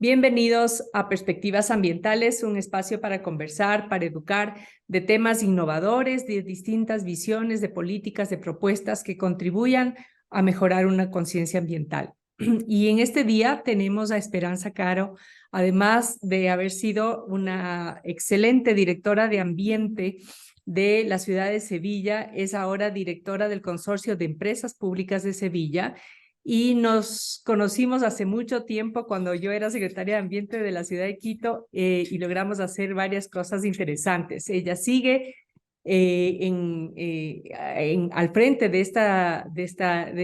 Bienvenidos a Perspectivas Ambientales, un espacio para conversar, para educar de temas innovadores, de distintas visiones, de políticas, de propuestas que contribuyan a mejorar una conciencia ambiental. Y en este día tenemos a Esperanza Caro, además de haber sido una excelente directora de ambiente de la ciudad de Sevilla, es ahora directora del Consorcio de Empresas Públicas de Sevilla. Y nos conocimos hace mucho tiempo cuando yo era secretaria de Ambiente de la ciudad de Quito y logramos hacer varias cosas interesantes. Ella sigue al frente de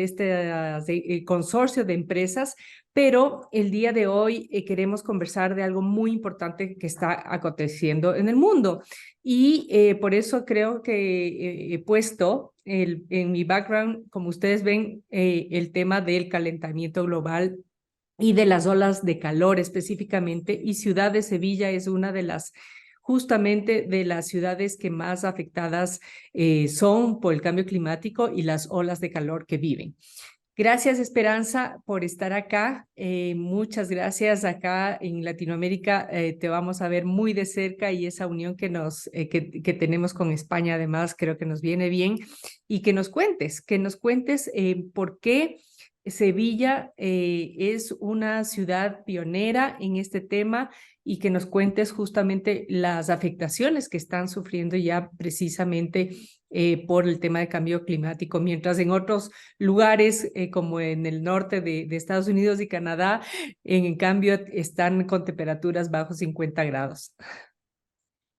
este consorcio de empresas, pero el día de hoy queremos conversar de algo muy importante que está aconteciendo en el mundo. Y por eso creo que he puesto en mi background, como ustedes ven, el tema del calentamiento global y de las olas de calor específicamente. Y Ciudad de Sevilla es una de las, justamente de las ciudades que más afectadas son por el cambio climático y las olas de calor que viven. Gracias, Esperanza, por estar acá. Muchas gracias. Acá en Latinoamérica te vamos a ver muy de cerca y esa unión que tenemos con España, además, creo que nos viene bien. Y que nos cuentes por qué Sevilla es una ciudad pionera en este tema y que nos cuentes justamente las afectaciones que están sufriendo ya precisamente por el tema de cambio climático, mientras en otros lugares como en el norte de Estados Unidos y Canadá, en cambio están con temperaturas bajo 50 grados.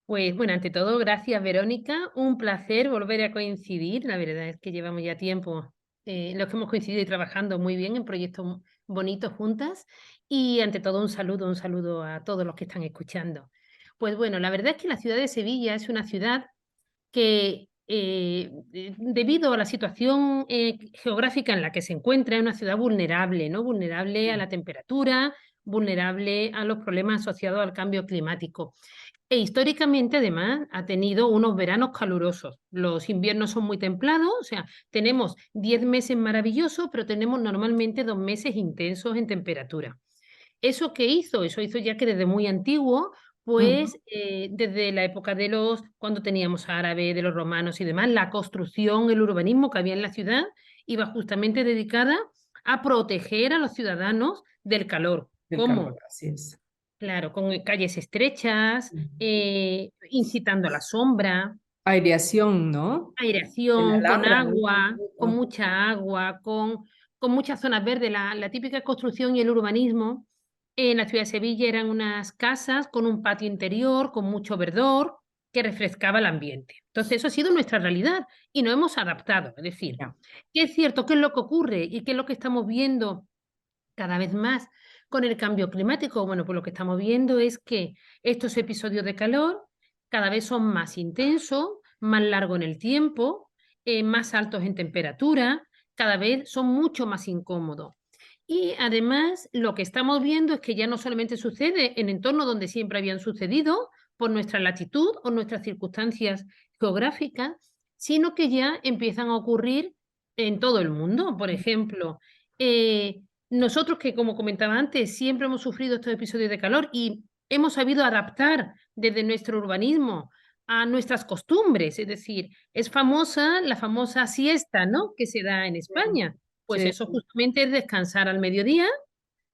Pues bueno, ante todo, gracias Verónica, un placer volver a coincidir. La verdad es que llevamos ya tiempo los que hemos coincidido y trabajando muy bien en proyectos bonitos juntas. Y ante todo, un saludo a todos los que están escuchando. Pues bueno, la verdad es que la ciudad de Sevilla es una ciudad que debido a la situación geográfica en la que se encuentra, es una ciudad vulnerable, ¿no? Vulnerable a la temperatura, vulnerable a los problemas asociados al cambio climático. E históricamente, además, ha tenido unos veranos calurosos. Los inviernos son muy templados, o sea, tenemos 10 meses maravillosos, pero tenemos normalmente 2 meses intensos en temperatura. ¿Eso qué hizo? Eso hizo ya que desde muy antiguo, Ujú. pues desde la época de cuando teníamos árabes, de los romanos y demás, la construcción, el urbanismo que había en la ciudad iba justamente dedicada a proteger a los ciudadanos del calor. Del calor, ¿Cómo? así es. Claro, con calles estrechas, Ujú. incitando a la sombra, Aireación, ¿no? El aireación, con Alhambra, ¿no? agua, con mucha agua, con muchas zonas verdes. La típica construcción y el urbanismo en la ciudad de Sevilla eran unas casas con un patio interior, con mucho verdor, que refrescaba el ambiente. Entonces, eso ha sido nuestra realidad y nos hemos adaptado. Es decir, Ya. ¿qué es cierto? ¿Qué es lo que ocurre? ¿Y qué es lo que estamos viendo cada vez más con el cambio climático? Bueno, pues lo que estamos viendo es que estos episodios de calor cada vez son más intensos, más largos en el tiempo, más altos en temperatura, cada vez son mucho más incómodos. Y además lo que estamos viendo es que ya no solamente sucede en entornos donde siempre habían sucedido por nuestra latitud o nuestras circunstancias geográficas, sino que ya empiezan a ocurrir en todo el mundo. Por ejemplo, eh, nosotros que, como comentaba antes, siempre hemos sufrido estos episodios de calor y hemos sabido adaptar desde nuestro urbanismo a nuestras costumbres. Es decir, es famosa la famosa siesta, ¿no?, que se da en España. Pues Sí. eso justamente es descansar al mediodía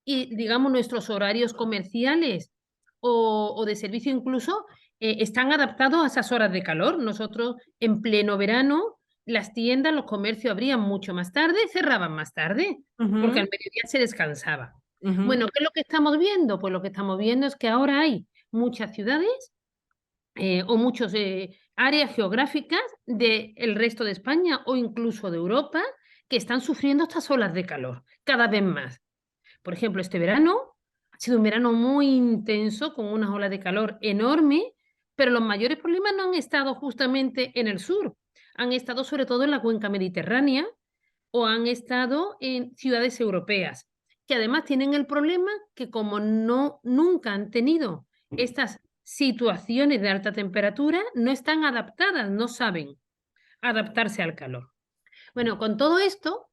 y, digamos, nuestros horarios comerciales o de servicio incluso están adaptados a esas horas de calor. Nosotros en pleno verano, las tiendas, los comercios abrían mucho más tarde, cerraban más tarde, porque Ujú, al mediodía se descansaba. ujú. Bueno, ¿qué es lo que estamos viendo? Pues lo que estamos viendo es que ahora hay muchas ciudades o muchas áreas geográficas del resto de España o incluso de Europa que están sufriendo estas olas de calor cada vez más. Por ejemplo, este verano ha sido un verano muy intenso con unas olas de calor enorme, pero los mayores problemas no han estado justamente en el sur, han estado sobre todo en la cuenca mediterránea o han estado en ciudades europeas, que además tienen el problema que como nunca han tenido estas situaciones de alta temperatura, no están adaptadas, no saben adaptarse al calor. Bueno, con todo esto,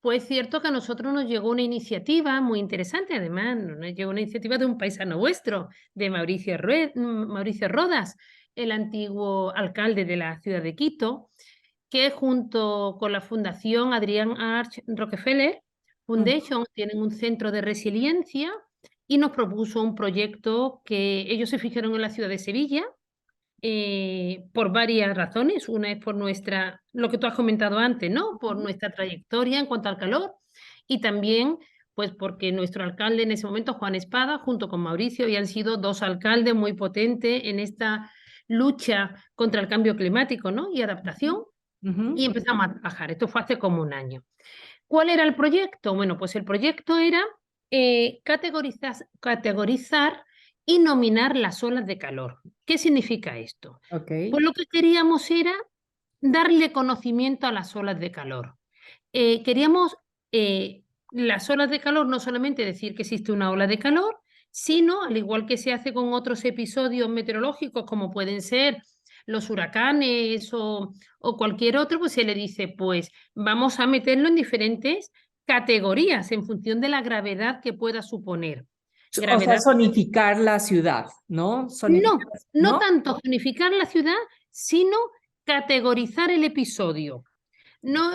Pues es cierto que a nosotros nos llegó una iniciativa muy interesante, además nos llegó una iniciativa de un paisano vuestro, de Mauricio Rodas, el antiguo alcalde de la ciudad de Quito, que junto con la Fundación Adrián Arch Rockefeller Ujú, Foundation tienen un centro de resiliencia y nos propuso un proyecto que ellos se fijaron en la ciudad de Sevilla por varias razones. Una es por lo que tú has comentado antes, ¿no? Por ujú, nuestra trayectoria en cuanto al calor y también, pues, porque nuestro alcalde en ese momento, Juan Espada, junto con Mauricio, habían sido dos alcaldes muy potentes en esta lucha contra el cambio climático, ¿no? Y adaptación. ujú. Y empezamos a trabajar. Esto fue hace como un año. ¿Cuál era el proyecto? Bueno, pues el proyecto era categorizar y nominar las olas de calor. ¿Qué significa esto? Ok. Pues lo que queríamos era darle conocimiento a las olas de calor. Queríamos las olas de calor, no solamente decir que existe una ola de calor, sino, al igual que se hace con otros episodios meteorológicos, como pueden ser los huracanes o cualquier otro, pues se le dice, pues vamos a meterlo en diferentes categorías en función de la gravedad que pueda suponer. O sea, Gravedad, zonificar la ciudad, ¿no? Zonificar, no, no ¿no? tanto zonificar la ciudad, sino categorizar el episodio. No,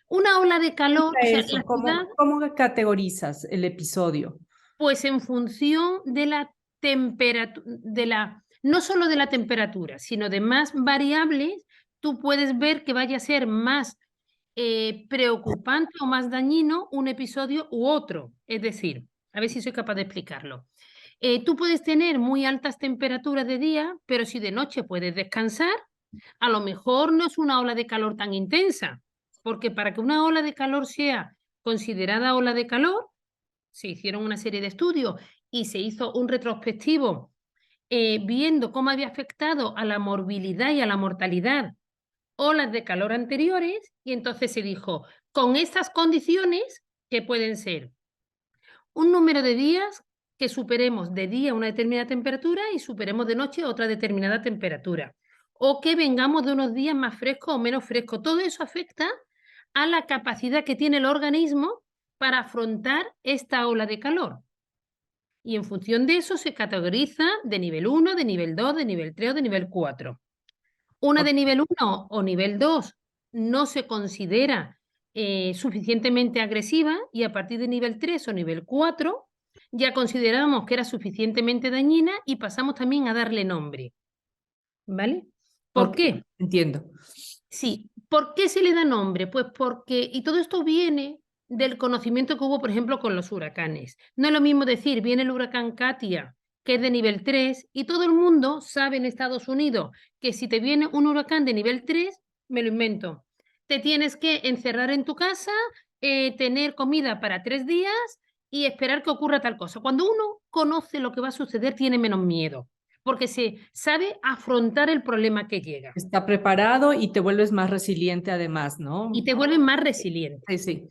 una ola de calor, o sea, la Eso, ciudad, ¿cómo categorizas el episodio? pues en función de la temperatura, no solo de la temperatura, sino de más variables, tú puedes ver que vaya a ser más preocupante o más dañino un episodio u otro. Es decir, a ver si soy capaz de explicarlo. Tú puedes tener muy altas temperaturas de día, pero si de noche puedes descansar, a lo mejor no es una ola de calor tan intensa, porque para que una ola de calor sea considerada ola de calor, se hicieron una serie de estudios y se hizo un retrospectivo viendo cómo había afectado a la morbilidad y a la mortalidad olas de calor anteriores, y entonces se dijo, con estas condiciones, que pueden ser un número de días que superemos de día una determinada temperatura y superemos de noche otra determinada temperatura, o que vengamos de unos días más frescos o menos frescos. Todo eso afecta a la capacidad que tiene el organismo para afrontar esta ola de calor. Y en función de eso se categoriza de nivel 1, de nivel 2, de nivel 3 o de nivel 4. Una Ok, de nivel 1 o nivel 2 no se considera suficientemente agresiva y a partir de nivel 3 o nivel 4 ya consideramos que era suficientemente dañina y pasamos también a darle nombre. ¿Vale? ¿Por ok, qué? entiendo. Sí, ¿por qué se le da nombre? Pues porque, y todo esto viene del conocimiento que hubo, por ejemplo, con los huracanes. No es lo mismo decir, viene el huracán Katia, que es de nivel 3, y todo el mundo sabe en Estados Unidos que si te viene un huracán de nivel 3, me lo invento, te tienes que encerrar en tu casa, tener comida para 3 días y esperar que ocurra tal cosa. Cuando uno conoce lo que va a suceder, tiene menos miedo, porque se sabe afrontar el problema que llega Está preparado y te vuelves más resiliente además, y ¿no? te vuelve más resiliente. Sí, sí.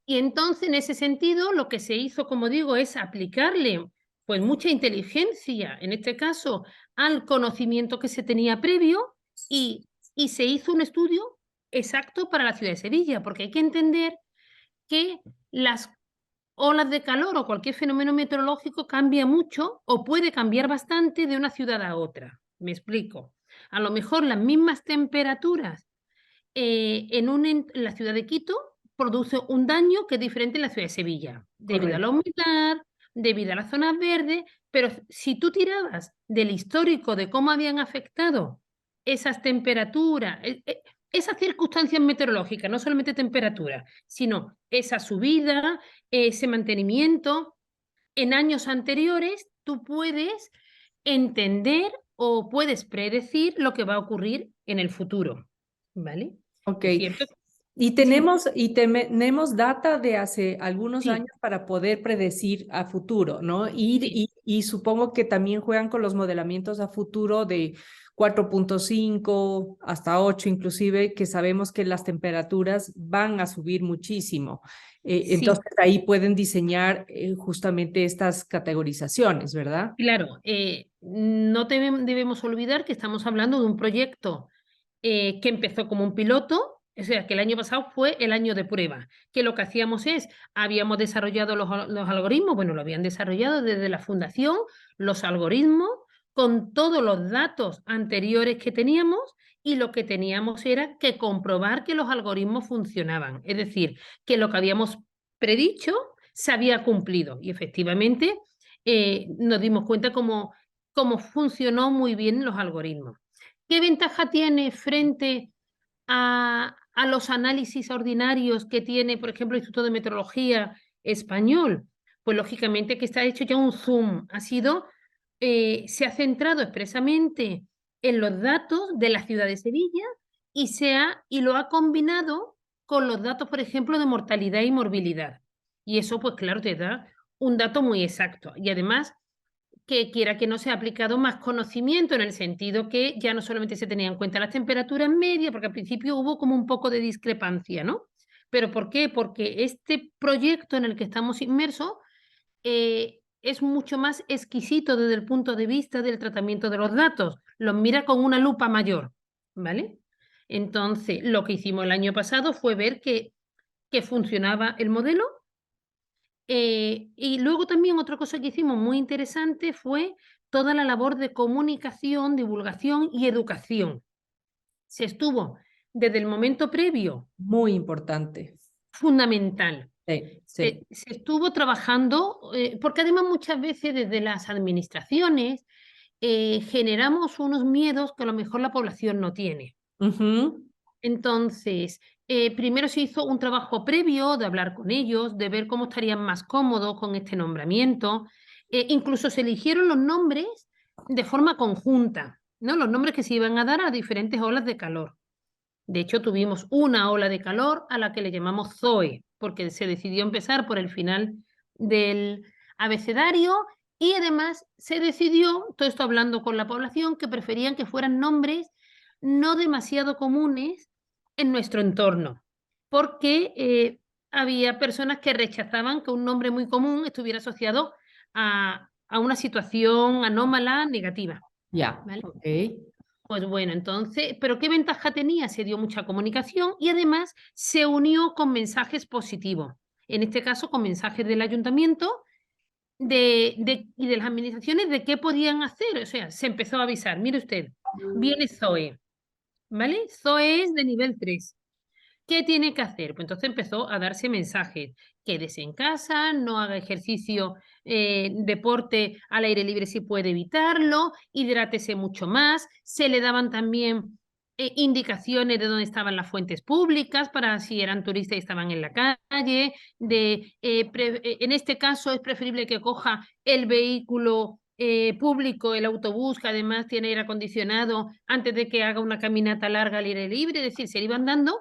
Y entonces, en ese sentido, lo que se hizo, como digo, es aplicarle pues mucha inteligencia, en este caso, al conocimiento que se tenía previo y se hizo un estudio exacto para la ciudad de Sevilla, porque hay que entender que las olas de calor o cualquier fenómeno meteorológico cambia mucho o puede cambiar bastante de una ciudad a otra. Me explico. A lo mejor las mismas temperaturas en la ciudad de Quito produce un daño que es diferente en la ciudad de Sevilla, debido a la Correcto. humedad, debido a las zonas verdes, pero si tú tirabas del histórico de cómo habían afectado esas temperaturas, esas circunstancias meteorológicas, no solamente temperatura, sino esa subida, ese mantenimiento, en años anteriores, tú puedes entender o puedes predecir lo que va a ocurrir en el futuro, ¿vale? Ok. Es cierto. Y Sí, tenemos data de hace algunos sí, años para poder predecir a futuro, ¿no? sí, Y supongo que también juegan con los modelamientos a futuro de 4.5 hasta 8 inclusive, que sabemos que las temperaturas van a subir muchísimo. sí, Entonces ahí pueden diseñar justamente estas categorizaciones, ¿verdad? claro. No debemos olvidar que estamos hablando de un proyecto que empezó como un piloto, O sea, que el año pasado fue el año de prueba, que lo que hacíamos es, habíamos desarrollado los algoritmos, bueno, lo habían desarrollado desde la fundación, los algoritmos, con todos los datos anteriores que teníamos, y lo que teníamos era que comprobar que los algoritmos funcionaban. Es decir, que lo que habíamos predicho se había cumplido. Y efectivamente nos dimos cuenta cómo funcionó muy bien los algoritmos. ¿Qué ventaja tiene frente a los análisis ordinarios que tiene, por ejemplo, el Instituto de Meteorología Español? Pues lógicamente que está hecho ya un zoom. Se ha centrado expresamente en los datos de la ciudad de Sevilla y lo ha combinado con los datos, por ejemplo, de mortalidad y morbilidad. Y eso, pues claro, te da un dato muy exacto. Y además, que quiera que no se ha aplicado más conocimiento, en el sentido que ya no solamente se tenían en cuenta las temperaturas medias, porque al principio hubo como un poco de discrepancia, ¿no? ¿Pero por qué? Porque este proyecto en el que estamos inmersos es mucho más exquisito desde el punto de vista del tratamiento de los datos. Los mira con una lupa mayor, ¿vale? Entonces, lo que hicimos el año pasado fue ver que funcionaba el modelo. Y luego también otra cosa que hicimos muy interesante fue toda la labor de comunicación, divulgación y educación. Se estuvo desde el momento previo, Muy importante. fundamental. Sí, sí. Se estuvo trabajando, porque además muchas veces desde las administraciones generamos unos miedos que a lo mejor la población no tiene. Ujú. Entonces, primero se hizo un trabajo previo de hablar con ellos, de ver cómo estarían más cómodos con este nombramiento. Incluso se eligieron los nombres de forma conjunta, ¿no? Los nombres que se iban a dar a diferentes olas de calor. De hecho, tuvimos una ola de calor a la que le llamamos Zoe, porque se decidió empezar por el final del abecedario, y además se decidió, todo esto hablando con la población, que preferían que fueran nombres no demasiado comunes en nuestro entorno, porque había personas que rechazaban que un nombre muy común estuviera asociado a una situación anómala negativa, Ya, ¿vale? ok. Pues bueno, entonces, ¿pero qué ventaja tenía? Se dio mucha comunicación y además se unió con mensajes positivos. En este caso, con mensajes del ayuntamiento y de las administraciones de qué podían hacer. O sea, se empezó a avisar. Mire usted, viene Zoe, ¿vale? Zoe es de nivel 3. ¿Qué tiene que hacer? Pues entonces empezó a darse mensajes: quédese en casa, no haga ejercicio, deporte al aire libre si puede evitarlo, hidrátese mucho más. Se le daban también indicaciones de dónde estaban las fuentes públicas para si eran turistas y estaban en la calle. En este caso es preferible que coja el vehículo público, el autobús, que además tiene aire acondicionado, antes de que haga una caminata larga al aire libre. Es decir, se le iban dando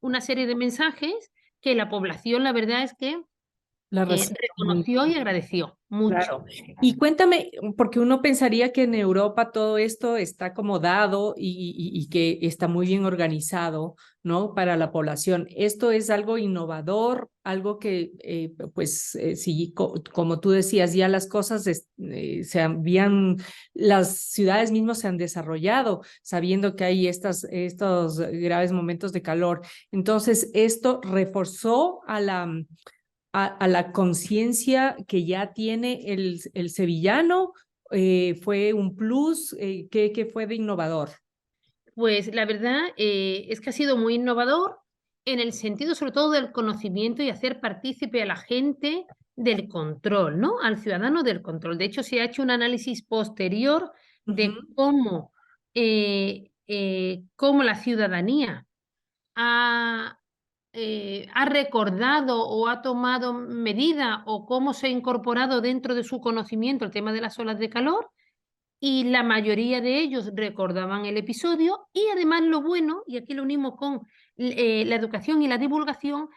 una serie de mensajes que la población, la verdad es que La recibo muy reconoció y agradeció mucho. claro. Y cuéntame, porque uno pensaría que en Europa todo esto está acomodado y que está muy bien organizado, ¿no? Para la población. Esto es algo innovador, algo que, pues, sí, como tú decías, ya las cosas las ciudades mismas se han desarrollado, sabiendo que hay estos graves momentos de calor. Entonces, esto reforzó a la conciencia que ya tiene el sevillano, fue un plus, ¿qué fue de innovador? Pues la verdad es que ha sido muy innovador en el sentido sobre todo del conocimiento y hacer partícipe a la gente del control, ¿no? Al ciudadano del control. De hecho, se ha hecho un análisis posterior Ujú. de cómo la ciudadanía ha, ha recordado o ha tomado medida, o cómo se ha incorporado dentro de su conocimiento el tema de las olas de calor, y la mayoría de ellos recordaban el episodio. Y además lo bueno, y aquí lo unimos con la educación y la divulgación,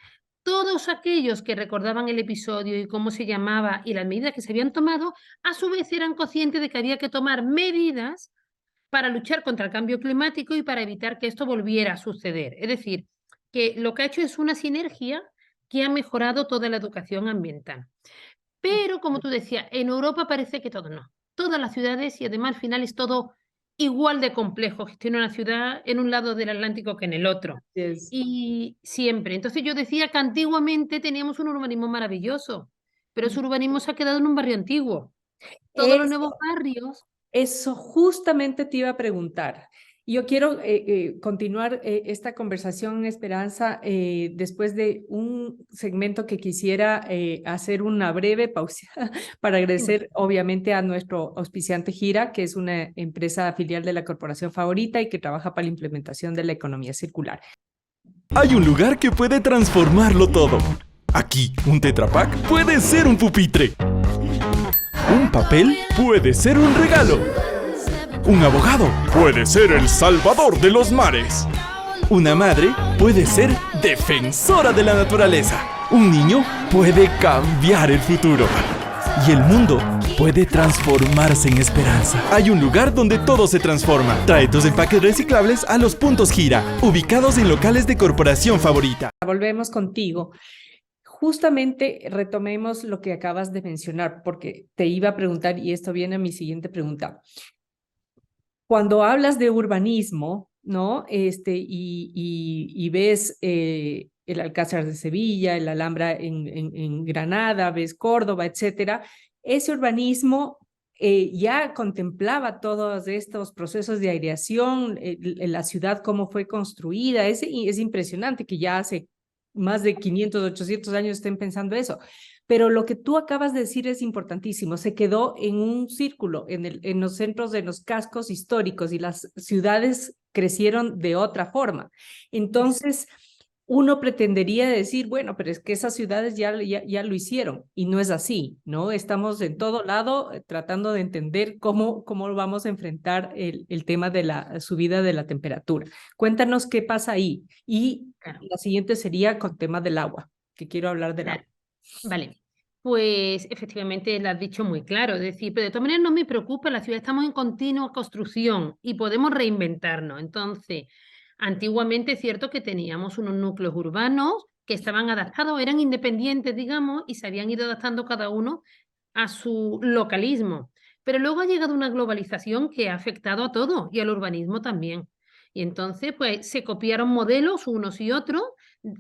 todos aquellos que recordaban el episodio y cómo se llamaba y las medidas que se habían tomado, a su vez eran conscientes de que había que tomar medidas para luchar contra el cambio climático y para evitar que esto volviera a suceder. Es decir, que lo que ha hecho es una sinergia que ha mejorado toda la educación ambiental. Pero, como tú decías, en Europa parece que todo no. Todas las ciudades, y además al final es todo igual de complejo gestionar una ciudad en un lado del Atlántico que en el otro. Es, Y siempre. Entonces yo decía que antiguamente teníamos un urbanismo maravilloso, pero ese urbanismo se ha quedado en un barrio antiguo. Todos los nuevos eso, barrios. eso justamente te iba a preguntar. Yo quiero continuar esta conversación, Esperanza, después de un segmento que quisiera hacer una breve pausa para agradecer, obviamente, a nuestro auspiciante Gira, que es una empresa filial de la Corporación Favorita y que trabaja para la implementación de la economía circular. Hay un lugar que puede transformarlo todo. Aquí, un Tetra Pak puede ser un pupitre. Un papel puede ser un regalo. Un abogado puede ser el salvador de los mares. Una madre puede ser defensora de la naturaleza. Un niño puede cambiar el futuro. Y el mundo puede transformarse en esperanza. Hay un lugar donde todo se transforma. Trae tus empaques reciclables a los puntos Gira, ubicados en locales de Corporación Favorita. Volvemos contigo. Justamente retomemos lo que acabas de mencionar, porque te iba a preguntar, y esto viene a mi siguiente pregunta. Cuando hablas de urbanismo, ¿no? Y ves el Alcázar de Sevilla, el Alhambra en Granada, ves Córdoba, etcétera, ese urbanismo ya contemplaba todos estos procesos de aireación, la ciudad, cómo fue construida. Es impresionante que ya hace más de 500, 800 años estén pensando eso. Pero lo que tú acabas de decir es importantísimo. Se quedó en un círculo, en los centros de los cascos históricos, y las ciudades crecieron de otra forma. Entonces, uno pretendería decir, bueno, pero es que esas ciudades ya lo hicieron, y no es así, ¿no? Estamos en todo lado tratando de entender cómo vamos a enfrentar el tema de la subida de la temperatura. Cuéntanos qué pasa ahí. Y Claro, la siguiente sería con tema del agua, que quiero hablar del claro. agua. Vale, pues efectivamente lo has dicho muy claro, es decir, pero de todas maneras no me preocupa, la ciudad estamos en continua construcción y podemos reinventarnos. Entonces, antiguamente es cierto que teníamos unos núcleos urbanos que estaban adaptados, eran independientes, digamos, y se habían ido adaptando cada uno a su localismo. Pero luego ha llegado una globalización que ha afectado a todo y al urbanismo también. Y entonces, pues se copiaron modelos unos y otros.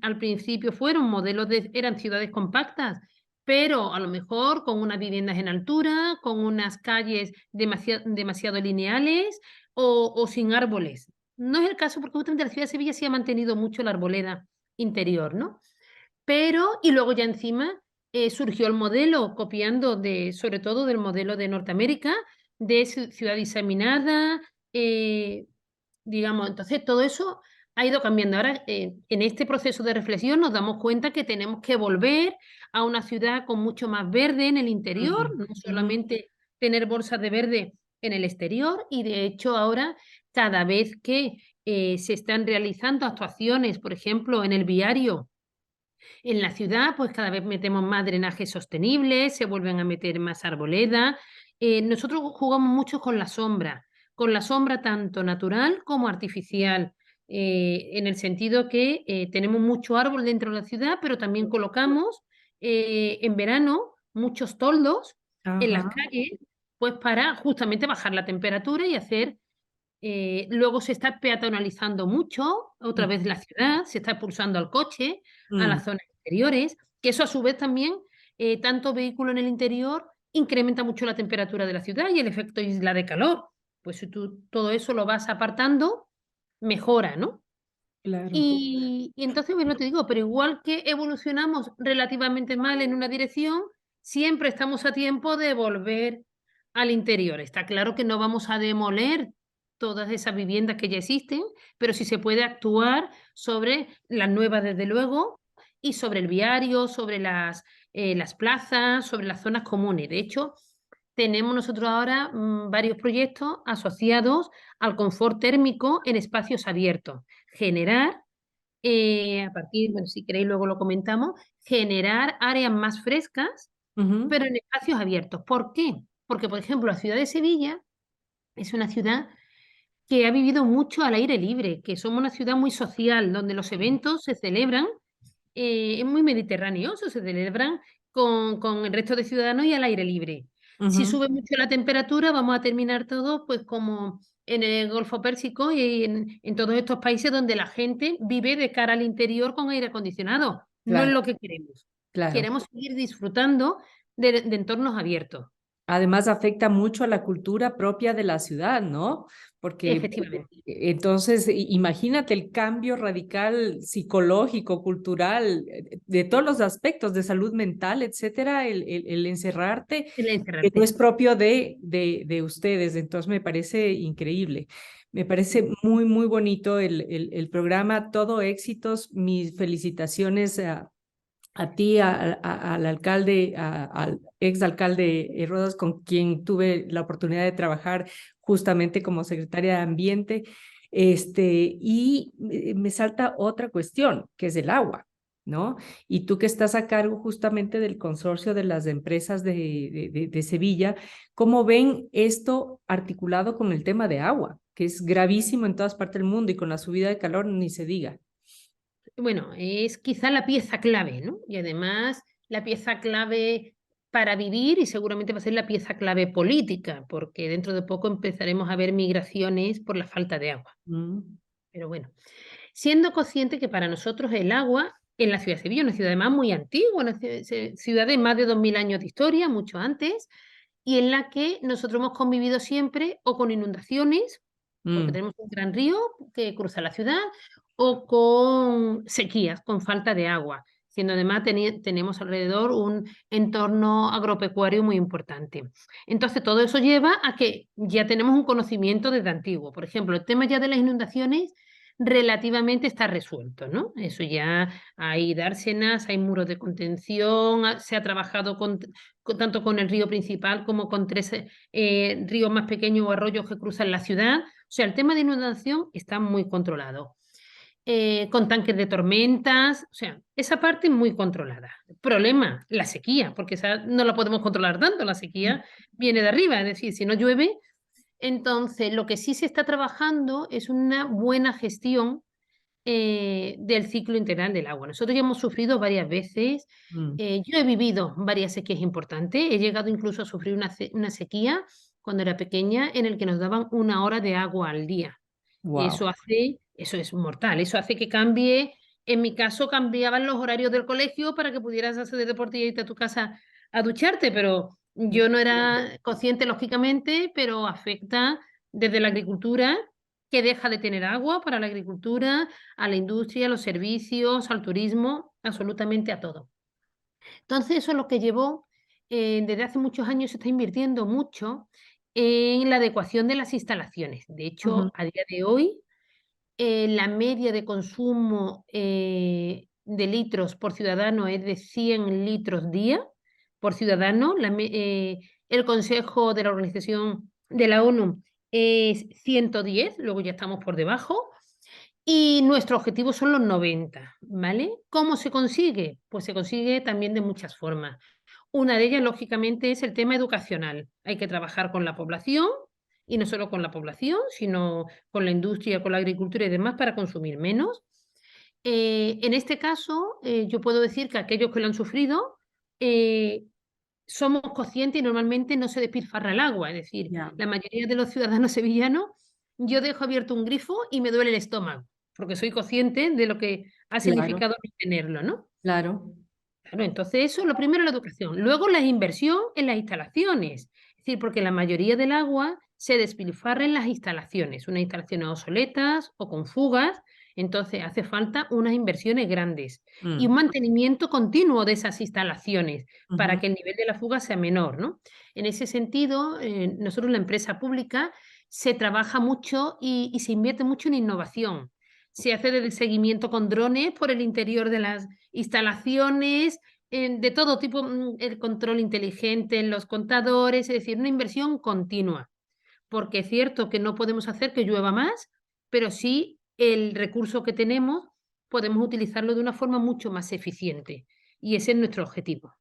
Al principio fueron modelos eran ciudades compactas, pero a lo mejor con unas viviendas en altura, con unas calles demasiado lineales o sin árboles. No es el caso porque justamente la ciudad de Sevilla sí ha mantenido mucho la arboleda interior, ¿no? Pero, y luego ya encima surgió el modelo, copiando sobre todo del modelo de Norteamérica, de ciudad diseminada, digamos, entonces todo eso ha ido cambiando. Ahora, en este proceso de reflexión nos damos cuenta que tenemos que volver a una ciudad con mucho más verde en el interior, no Ujú. solamente tener bolsas de verde en el exterior, y de hecho ahora cada vez que se están realizando actuaciones, por ejemplo, en el viario, en la ciudad, pues cada vez metemos más drenaje sostenible, se vuelven a meter más arboleda. Nosotros jugamos mucho con la sombra tanto natural como artificial, en el sentido que tenemos mucho árbol dentro de la ciudad, pero también colocamos en verano muchos toldos en las Ajá. calles, pues para justamente bajar la temperatura y hacer luego se está peatonalizando mucho, otra vez la ciudad, se está expulsando al coche, a Mm, las zonas interiores, que eso a su vez también, tanto vehículo en el interior, incrementa mucho la temperatura de la ciudad y el efecto isla de calor. Pues si tú todo eso lo vas apartando, mejora, ¿no? claro. Y entonces, bueno, te digo, pero igual que evolucionamos relativamente mal en una dirección, siempre estamos a tiempo de volver al interior. Está claro que no vamos a demoler todas esas viviendas que ya existen, pero sí se puede actuar sobre las nuevas, desde luego, y sobre el viario, sobre las plazas, sobre las zonas comunes. De hecho, tenemos nosotros ahora varios proyectos asociados al confort térmico en espacios abiertos. Generar a partir, bueno, si queréis luego lo comentamos, generar áreas más frescas, Ujú, pero en espacios abiertos. ¿Por qué? Porque, por ejemplo, la ciudad de Sevilla es una ciudad que ha vivido mucho al aire libre, que somos una ciudad muy social, donde los eventos se celebran, es muy mediterráneo, se celebran con el resto de ciudadanos y al aire libre. Si ujú. sube mucho la temperatura, vamos a terminar todos pues como en el Golfo Pérsico y en todos estos países donde la gente vive de cara al interior con aire acondicionado. No es Claro, lo que queremos. claro. Queremos seguir disfrutando de entornos abiertos. Además afecta mucho a la cultura propia de la ciudad, ¿no? Porque Efectivamente. entonces imagínate el cambio radical psicológico, cultural, de todos los aspectos de salud mental, etcétera, el encerrarte, El que no es encerrarte. propio de ustedes. Entonces me parece increíble. Me parece muy, muy bonito el programa, todo éxitos, mis felicitaciones a ti, al alcalde, al exalcalde Rodas, con quien tuve la oportunidad de trabajar justamente como secretaria de Ambiente. Y me salta otra cuestión, que es el agua, ¿no? Y tú que estás a cargo justamente del consorcio de las empresas de Sevilla, ¿cómo ven esto articulado con el tema de agua, que es gravísimo en todas partes del mundo y con la subida de calor ni se diga? Bueno, es quizá la pieza clave, ¿no? Y además la pieza clave para vivir y seguramente va a ser la pieza clave política, porque dentro de poco empezaremos a ver migraciones por la falta de agua. Mm. Pero bueno, siendo consciente que para nosotros el agua en la ciudad de Sevilla, una ciudad además muy antigua, una ciudad de más de 2000 años de historia, mucho antes, y en la que nosotros hemos convivido siempre o con inundaciones, porque Mm. tenemos un gran río que cruza la ciudad, o con sequías, con falta de agua, siendo además tenemos alrededor un entorno agropecuario muy importante. Entonces, todo eso lleva a que ya tenemos un conocimiento desde antiguo. Por ejemplo, el tema ya de las inundaciones relativamente está resuelto, ¿no? Eso ya hay dársenas, hay muros de contención, se ha trabajado tanto con el río principal como con 3 ríos más pequeños o arroyos que cruzan la ciudad. O sea, el tema de inundación está muy controlado. Con tanques de tormentas, o sea, esa parte muy controlada. Problema, la sequía, porque esa no la podemos controlar tanto, la sequía viene de arriba, es decir, si no llueve, entonces lo que sí se está trabajando es una buena gestión del ciclo integral del agua. Nosotros ya hemos sufrido varias veces, Mm. yo he vivido varias sequías importantes, he llegado incluso a sufrir una sequía cuando era pequeña en el que nos daban 1 hora de agua al día. Wow. Eso es mortal, eso hace que cambie, en mi caso cambiaban los horarios del colegio para que pudieras hacer de deporte y irte a tu casa a ducharte, pero yo no era consciente lógicamente, pero afecta desde la agricultura, que deja de tener agua para la agricultura, a la industria, a los servicios, al turismo, absolutamente a todo. Entonces eso es lo que llevó, desde hace muchos años se está invirtiendo mucho en la adecuación de las instalaciones. De Ujú. hecho, a día de hoy, la media de consumo de litros por ciudadano es de 100 litros día por ciudadano. El Consejo de la Organización de la ONU es 110, luego ya estamos por debajo. Y nuestro objetivo son los 90, ¿vale? ¿Cómo se consigue? Pues se consigue también de muchas formas. Una de ellas, lógicamente, es el tema educacional. Hay que trabajar con la población y no solo con la población, sino con la industria, con la agricultura y demás para consumir menos. En este caso, yo puedo decir que aquellos que lo han sufrido eh, somos conscientes y normalmente no se despilfarra el agua. Es decir, Ya, la mayoría de los ciudadanos sevillanos, yo dejo abierto un grifo y me duele el estómago, porque soy consciente de lo que ha claro, significado no tenerlo, ¿no? claro. Claro, entonces eso, lo primero, la educación. Luego la inversión en las instalaciones. Es decir, porque la mayoría del agua se despilfarra en las instalaciones, unas instalaciones obsoletas o con fugas, entonces hace falta unas inversiones grandes y un Mm. mantenimiento continuo de esas instalaciones para Ujú. que el nivel de la fuga sea menor, ¿no? En ese sentido, nosotros, la empresa pública, se trabaja mucho y se invierte mucho en innovación. Se hace desde seguimiento con drones por el interior de las instalaciones, de todo tipo, el control inteligente en los contadores, es decir, una inversión continua, porque es cierto que no podemos hacer que llueva más, pero sí el recurso que tenemos podemos utilizarlo de una forma mucho más eficiente y ese es nuestro objetivo.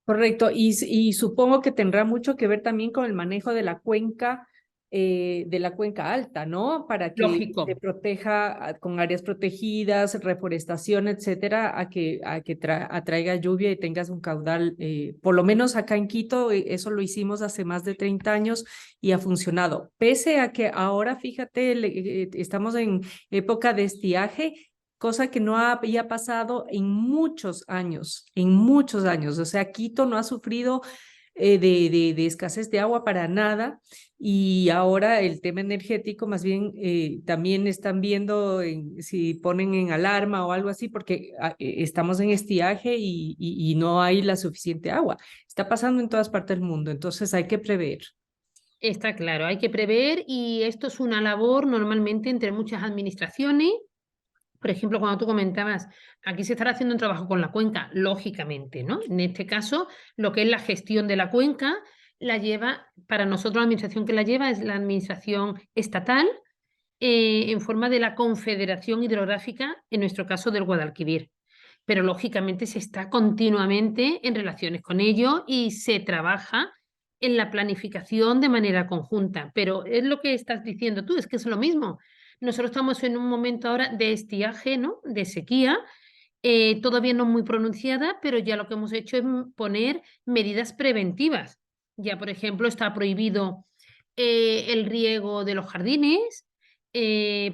Correcto. Y supongo que tendrá mucho que ver también con el manejo de la cuenca de la cuenca alta, ¿no? Para que Lógico. se proteja con áreas protegidas, reforestación, etcétera, a que atraiga lluvia y tengas un caudal, por lo menos acá en Quito, eso lo hicimos hace más de 30 años y ha funcionado. Pese a que ahora, fíjate, estamos en época de estiaje, cosa que no había pasado en muchos años, en muchos años. O sea, Quito no ha sufrido de escasez de agua para nada, y ahora el tema energético más bien también están viendo si ponen en alarma o algo así, porque estamos en estiaje y no hay la suficiente agua. Está pasando en todas partes del mundo, entonces hay que prever. Está claro, hay que prever y esto es una labor normalmente entre muchas administraciones. Por ejemplo, cuando tú comentabas, aquí se estará haciendo un trabajo con la cuenca, lógicamente, ¿no? En este caso, lo que es la gestión de la cuenca, la lleva, para nosotros la administración que la lleva es la administración estatal, en forma de la Confederación Hidrográfica, en nuestro caso del Guadalquivir. Pero lógicamente se está continuamente en relaciones con ello y se trabaja en la planificación de manera conjunta. Pero es lo que estás diciendo tú, es que es lo mismo. Nosotros estamos en un momento ahora de estiaje, ¿no? De sequía, todavía no muy pronunciada, pero ya lo que hemos hecho es poner medidas preventivas. Ya, por ejemplo, está prohibido el riego de los jardines,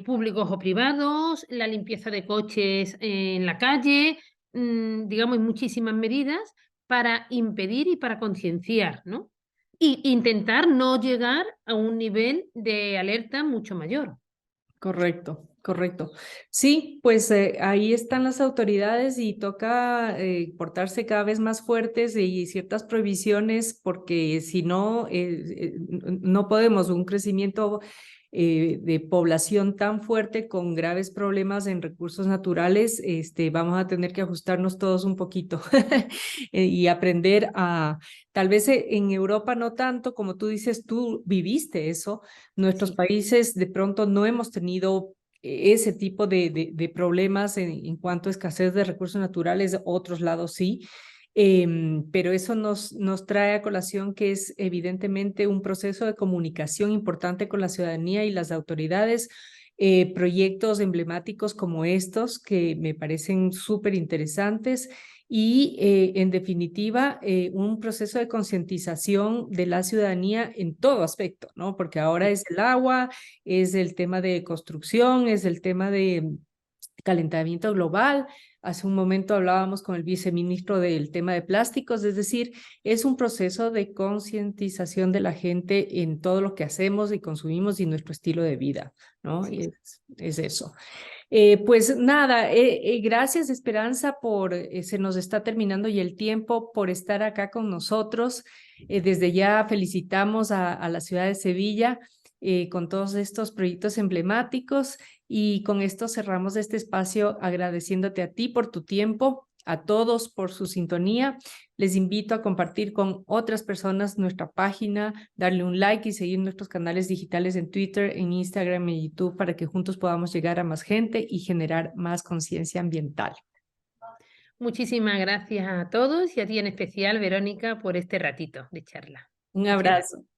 públicos o privados, la limpieza de coches en la calle, digamos, muchísimas medidas para impedir y para concienciar, ¿no? Y intentar no llegar a un nivel de alerta mucho mayor. Correcto, correcto. Sí, pues ahí están las autoridades y toca portarse cada vez más fuertes y ciertas prohibiciones, porque si no, no podemos un crecimiento de población tan fuerte con graves problemas en recursos naturales. Vamos a tener que ajustarnos todos un poquito y aprender a, tal vez en Europa no tanto, como tú dices, tú viviste eso. Nuestros Sí. países de pronto no hemos tenido ese tipo de problemas en cuanto a escasez de recursos naturales, otros lados sí, pero eso nos trae a colación que es evidentemente un proceso de comunicación importante con la ciudadanía y las autoridades, proyectos emblemáticos como estos que me parecen súper interesantes. Y en definitiva, un proceso de concientización de la ciudadanía en todo aspecto, ¿no? Porque ahora es el agua, es el tema de construcción, es el tema de calentamiento global. Hace un momento hablábamos con el viceministro del tema de plásticos, es decir, es un proceso de concientización de la gente en todo lo que hacemos y consumimos y nuestro estilo de vida, ¿no? Sí. Es eso. Pues nada, gracias Esperanza por, se nos está terminando ya el tiempo, por estar acá con nosotros. Desde ya felicitamos a la ciudad de Sevilla con todos estos proyectos emblemáticos, y con esto cerramos este espacio agradeciéndote a ti por tu tiempo, a todos por su sintonía. Les invito a compartir con otras personas nuestra página, darle un like y seguir nuestros canales digitales en Twitter, en Instagram y YouTube, para que juntos podamos llegar a más gente y generar más conciencia ambiental. Muchísimas gracias a todos y a ti en especial, Verónica, por este ratito de charla. Un Muchas gracias. abrazo.